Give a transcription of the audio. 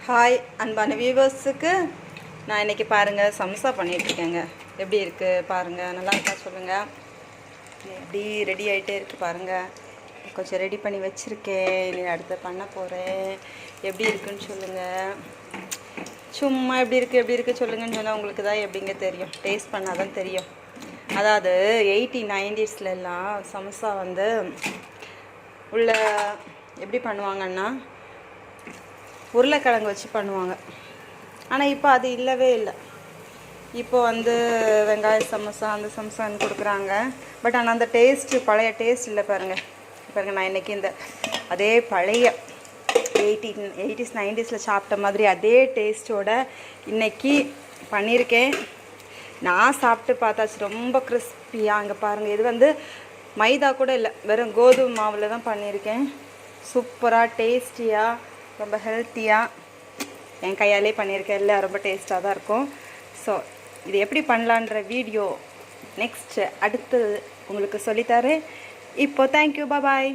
Hi அன்பான வியூவர்ஸுக்கு நான் இன்றைக்கி பாருங்கள் சம்சா பண்ணிகிட்ருக்கேங்க. எப்படி இருக்குது பாருங்கள், நல்லா இருக்கா சொல்லுங்கள். எப்படி ரெடி ஆகிட்டே இருக்குது பாருங்கள். கொஞ்சம் ரெடி பண்ணி வச்சுருக்கேன், இனி அடுத்து பண்ண போகிறேன். எப்படி இருக்குன்னு சொல்லுங்கள். சும்மா எப்படி இருக்குது சொல்லுங்கன்னு சொன்னால் உங்களுக்கு தான் எப்படிங்க தெரியும், டேஸ்ட் பண்ணால் தான் தெரியும். அதாவது 80-90ஸ்லாம் சம்சா வந்து உள்ள எப்படி பண்ணுவாங்கன்னா உருளைக்கிழங்கு வச்சு பண்ணுவாங்க. ஆனால் இப்போ அது இல்லவே இல்லை. இப்போ வந்து வெங்காய சமோசா அந்த சமோசான்னு கொடுக்குறாங்க. பட் ஆனால் அந்த டேஸ்ட்டு பழைய டேஸ்ட் இல்லை. பாருங்கள் நான் இன்றைக்கி இந்த அதே பழைய 80s-90ஸ்ல சாப்பிட்ட மாதிரி அதே டேஸ்ட்டோட இன்றைக்கி பண்ணியிருக்கேன். நான் சாப்பிட்டு பார்த்தாச்சு, ரொம்ப கிறிஸ்பியாக. அங்கே பாருங்கள், இது வந்து மைதா கூட இல்லை, வெறும் கோதுமை மாவில் தான் பண்ணியிருக்கேன். சூப்பராக டேஸ்டியாக, ரொம்ப ஹெல்த்தியாக என் கையாலே பண்ணியிருக்கேன். எல்லாம் ரொம்ப டேஸ்ட்டாக தான் இருக்கும். ஸோ இது எப்படி பண்ணலான்ற வீடியோ நெக்ஸ்ட்டு அடுத்து உங்களுக்கு சொல்லித்தரேன். இப்போது தேங்க்யூ, பாய்.